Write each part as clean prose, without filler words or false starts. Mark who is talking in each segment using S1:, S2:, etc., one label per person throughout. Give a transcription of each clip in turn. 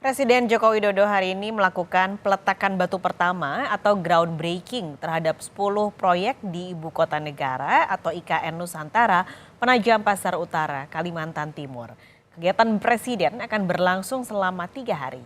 S1: Presiden Joko Widodo hari ini melakukan peletakan batu pertama atau groundbreaking terhadap 10 proyek di Ibu Kota Negara atau IKN Nusantara, Penajam Pasar Utara, Kalimantan Timur. Kegiatan Presiden akan berlangsung selama 3 hari.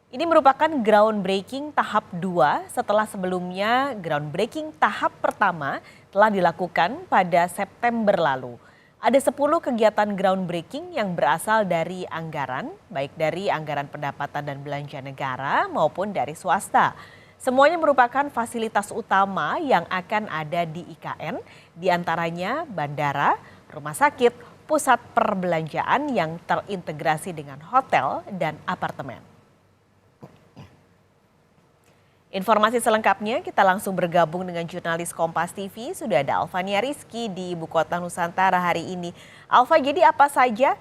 S1: Ini merupakan groundbreaking tahap 2 setelah sebelumnya groundbreaking tahap pertama telah dilakukan pada September lalu. Ada 10 kegiatan groundbreaking yang berasal dari anggaran, baik dari anggaran pendapatan dan belanja negara maupun dari swasta. Semuanya merupakan fasilitas utama yang akan ada di IKN, diantaranya bandara, rumah sakit, pusat perbelanjaan yang terintegrasi dengan hotel dan apartemen. Informasi selengkapnya kita langsung bergabung dengan jurnalis Kompas TV. Sudah ada Alfania Rizky di Ibu Kota Nusantara hari ini. Alfa, jadi apa saja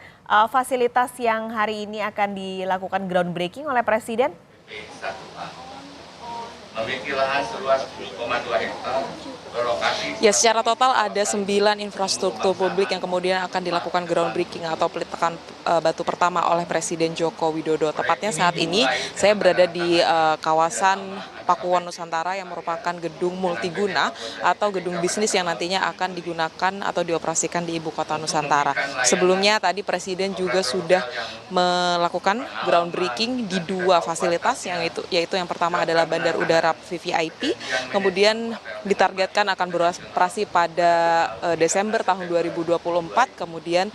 S1: fasilitas yang hari ini akan dilakukan groundbreaking oleh Presiden?
S2: Memiliki lahan seluas 10,2 hektar berlokasi.
S3: Ya, secara total ada 9 infrastruktur publik yang kemudian akan dilakukan groundbreaking atau peletakan batu pertama oleh Presiden Joko Widodo. Tepatnya saat ini saya berada di kawasan Pakuwon Nusantara yang merupakan gedung multiguna atau gedung bisnis yang nantinya akan digunakan atau dioperasikan di Ibu Kota Nusantara. Sebelumnya tadi Presiden juga sudah melakukan groundbreaking di 2 fasilitas, yaitu yang pertama adalah Bandar Udara VVIP, kemudian ditargetkan akan beroperasi pada Desember tahun 2024, kemudian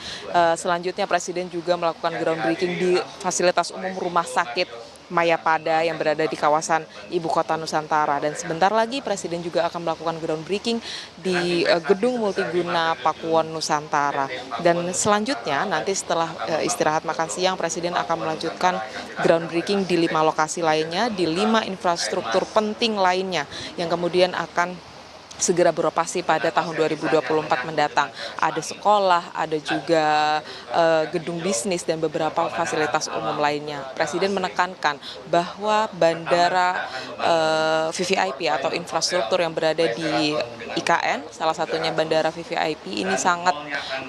S3: selanjutnya Presiden juga melakukan groundbreaking di fasilitas umum rumah sakit Mayapada yang berada di kawasan Ibu Kota Nusantara. Dan sebentar lagi Presiden juga akan melakukan groundbreaking di gedung multiguna Pakuwon Nusantara. Dan selanjutnya nanti setelah istirahat makan siang, Presiden akan melanjutkan groundbreaking di 5 lokasi lainnya, di 5 infrastruktur penting lainnya yang kemudian akan segera beroperasi pada tahun 2024 mendatang. Ada sekolah, ada juga gedung bisnis dan beberapa fasilitas umum lainnya. Presiden menekankan bahwa bandara VVIP atau infrastruktur yang berada di IKN, salah satunya bandara VVIP ini sangat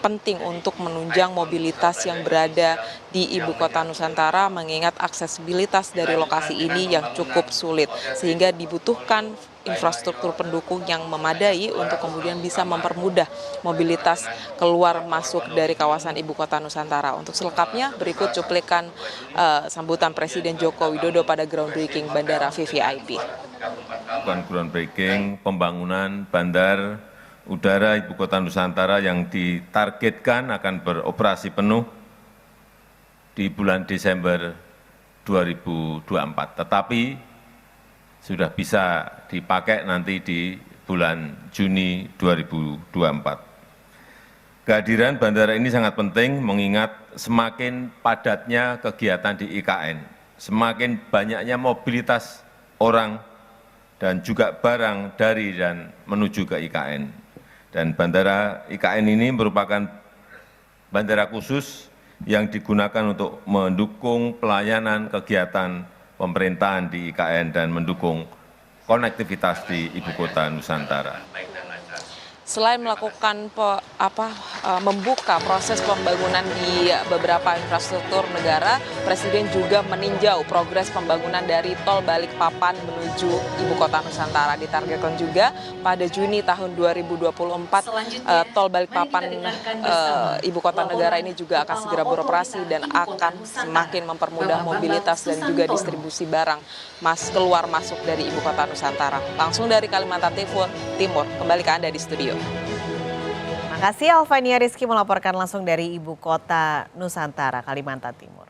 S3: penting untuk menunjang mobilitas yang berada di Ibu Kota Nusantara, mengingat aksesibilitas dari lokasi ini yang cukup sulit, sehingga dibutuhkan infrastruktur pendukung yang memadai untuk kemudian bisa mempermudah mobilitas keluar masuk dari kawasan Ibu Kota Nusantara. Untuk selengkapnya berikut cuplikan sambutan Presiden Joko Widodo pada groundbreaking Bandara VVIP.
S4: Groundbreaking pembangunan Bandar Udara Ibu Kota Nusantara yang ditargetkan akan beroperasi penuh di bulan Desember 2024. Tetapi sudah bisa dipakai nanti di bulan Juni 2024. Kehadiran bandara ini sangat penting mengingat semakin padatnya kegiatan di IKN, semakin banyaknya mobilitas orang dan juga barang dari dan menuju ke IKN. Dan bandara IKN ini merupakan bandara khusus yang digunakan untuk mendukung pelayanan kegiatan pemerintahan di IKN dan mendukung konektivitas di Ibu Kota Nusantara.
S3: Selain melakukan membuka proses pembangunan di beberapa infrastruktur negara, Presiden juga meninjau progres pembangunan dari tol Balikpapan menuju Ibu Kota Nusantara. Ditargetkan juga pada Juni tahun 2024 tol Balikpapan Ibu Kota Negara ini juga akan segera beroperasi dan akan semakin mempermudah mobilitas dan juga distribusi barang keluar masuk dari Ibu Kota Nusantara. Langsung dari Kalimantan Timur, kembali ke Anda di studio.
S1: Terima kasih Alfania Rizky melaporkan langsung dari Ibu Kota Nusantara, Kalimantan Timur.